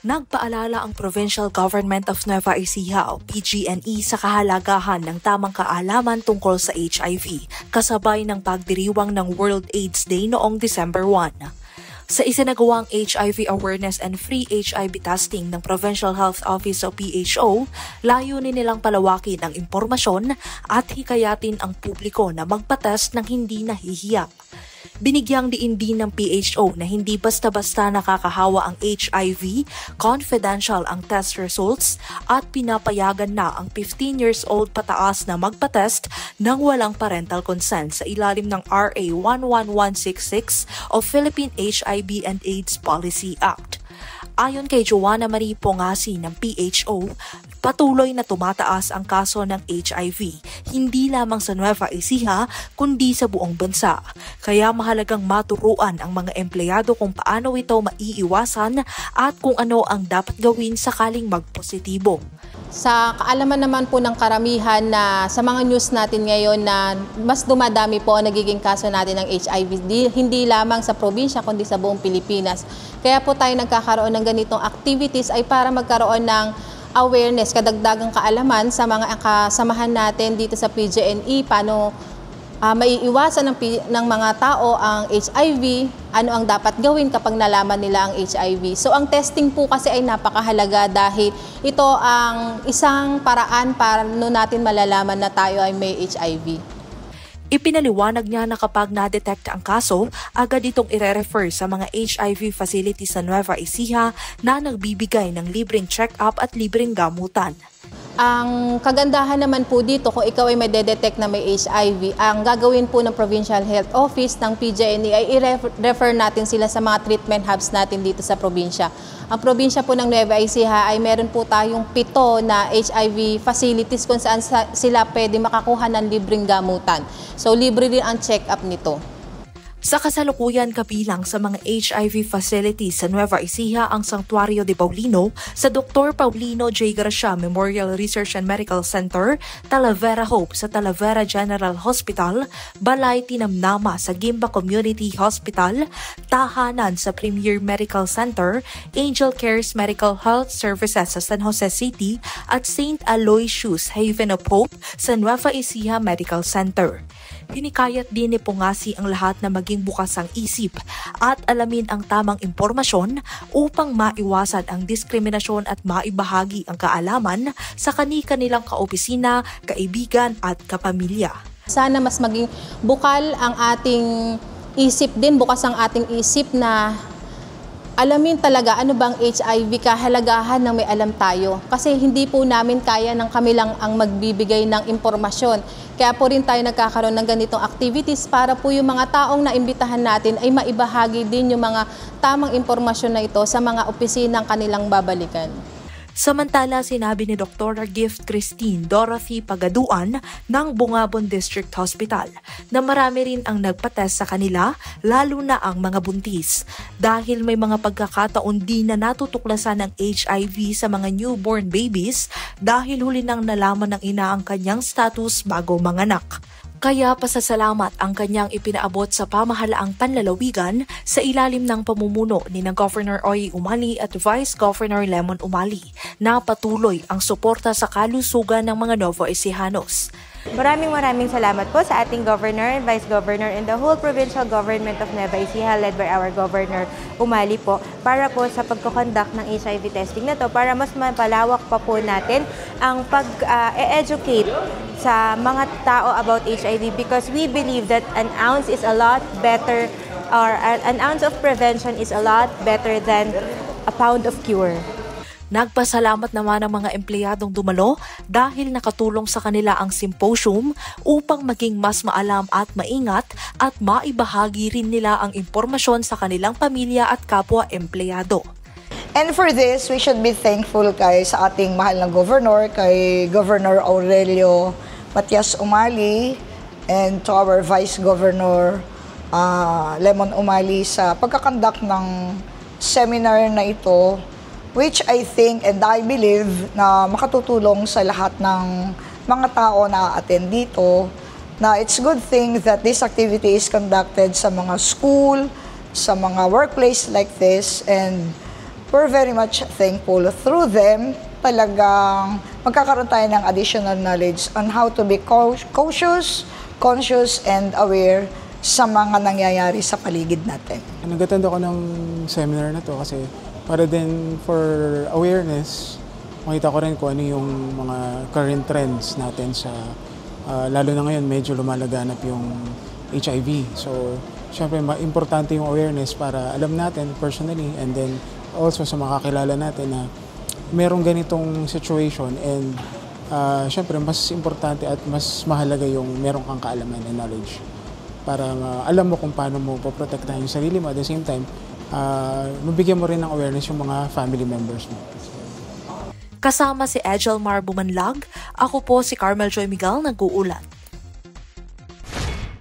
Nagpaalala ang Provincial Government of Nueva Ecija o PGNE sa kahalagahan ng tamang kaalaman tungkol sa HIV, kasabay ng pagdiriwang ng World AIDS Day noong December 1. Sa isinagawang HIV Awareness and Free HIV Testing ng Provincial Health Office o PHO, layunin nilang palawakin ang impormasyon at hikayatin ang publiko na magpatest ng hindi nahihiya. Binigyang diin din ng PHO na hindi basta-basta nakakahawa ang HIV, confidential ang test results at pinapayagan na ang 15 years old pataas na magpatest nang walang parental consent sa ilalim ng RA 11166 o Philippine HIV and AIDS Policy Act. Ayon kay Joanna Marie Pongasi ng PHO, patuloy na tumataas ang kaso ng HIV, hindi lamang sa Nueva Ecija kundi sa buong bansa. Kaya mahalagang maturuan ang mga empleyado kung paano ito maiiwasan at kung ano ang dapat gawin sakaling magpositibo. Sa kaalaman naman po ng karamihan na sa mga news natin ngayon na mas dumadami po ang nagiging kaso natin ng HIV, hindi lamang sa probinsya kundi sa buong Pilipinas. Kaya po tayo nagkakaroon ng ganitong activities ay para magkaroon ng awareness, kadagdagang kaalaman sa mga kasamahan natin dito sa PGNE, paano maiiwasan ng mga tao ang HIV, ano ang dapat gawin kapag nalaman nila ang HIV. So ang testing po kasi ay napakahalaga dahil ito ang isang paraan para natin malalaman na tayo ay may HIV. Ipinaliwanag niya na kapag na-detect ang kaso, agad itong ire-refer sa mga HIV facilities sa Nueva Ecija na nagbibigay ng libreng check-up at libreng gamutan. Ang kagandahan naman po dito, kung ikaw ay may detect na may HIV, ang gagawin po ng Provincial Health Office ng PGNE ay i-refer natin sila sa mga treatment hubs natin dito sa probinsya. Ang probinsya po ng Nueva Ecija ay meron po tayong 7 na HIV facilities kung saan sila pwede makakuha ng libreng gamutan. So libre din ang check-up nito. Sa kasalukuyan kabilang sa mga HIV facilities sa Nueva Ecija ang Santuario de Paulino sa Dr. Paulino J. Gracia Memorial Research and Medical Center, Talavera Hope sa Talavera General Hospital, Balay Tinamnama sa Gimba Community Hospital, Tahanan sa Premier Medical Center, Angel Cares Medical Health Services sa San Jose City at St. Aloysius Haven of Hope sa Nueva Ecija Medical Center. Hinikayat din ni Pongasi ang lahat na maging bukas ang isip at alamin ang tamang impormasyon upang maiwasan ang diskriminasyon at maibahagi ang kaalaman sa kani-kanilang kaopisina, kaibigan at kapamilya. Sana mas maging bukal ang ating isip din, bukas ang ating isip na alamin talaga ano bang HIV, kahalagahan ng may alam tayo. Kasi hindi po namin kaya ng kami lang ang magbibigay ng impormasyon. Kaya po rin tayo nagkakaroon ng ganitong activities para po yung mga taong naimbitahan natin ay maibahagi din yung mga tamang impormasyon na ito sa mga opisinang kanilang babalikan. Samantala, sinabi ni Dr. Gift Christine Dorothy Pagaduan ng Bungabon District Hospital na marami rin ang nagpatest sa kanila, lalo na ang mga buntis. Dahil may mga pagkakataon din na natutuklasan ng HIV sa mga newborn babies dahil huli nang nalaman ng ina ang kanyang status bago manganak. Kaya pasasalamat ang kanyang ipinaabot sa pamahalaang panlalawigan sa ilalim ng pamumuno ni Governor Oy Umali at Vice Governor Lemon Umali na patuloy ang suporta sa kalusugan ng mga Nueva Ecijanos. Maraming salamat po sa ating Governor, Vice Governor, and the whole Provincial Government of Nueva Ecija led by our Governor Umali po para po sa pagkukonduct ng HIV testing na to para mas mapalawak pa po natin ang pag-educate sa mga tao about HIV because we believe that an ounce is a lot better or an ounce of prevention is a lot better than a pound of cure. Nagpasalamat naman ang mga empleyadong dumalo dahil nakatulong sa kanila ang symposium upang maging mas maalam at maingat at maibahagi rin nila ang impormasyon sa kanilang pamilya at kapwa empleyado. And for this, we should be thankful sa ating mahal na governor, kay Governor Aurelio Matias Umali, and to our Vice Governor Lemon Umali sa pagkakandak ng seminar na ito, which I think and I believe na makatutulong sa lahat ng mga tao na attend dito, na it's good thing that this activity is conducted sa mga school, sa mga workplace like this, and we're very much thankful. Through them, talagang magkakaroon tayo ng additional knowledge on how to be cautious, conscious, and aware sa mga nangyayari sa paligid natin. Nag-attend ako ng seminar na to kasi para din for awareness, makita ko rin kung ano yung mga current trends natin sa, lalo na ngayon medyo lumalaganap yung HIV. So, syempre, importante yung awareness para alam natin personally and then also sa makakilala natin na merong ganitong situation and syempre, mas importante at mas mahalaga yung merong kang kaalaman and knowledge para alam mo kung paano mo poprotektahan yung sarili mo. At the same time, mabigyan mo rin ng awareness yung mga family members mo. Kasama si Egelmar Bumanlag, ako po si Carmel Joy Miguel nag-uulat.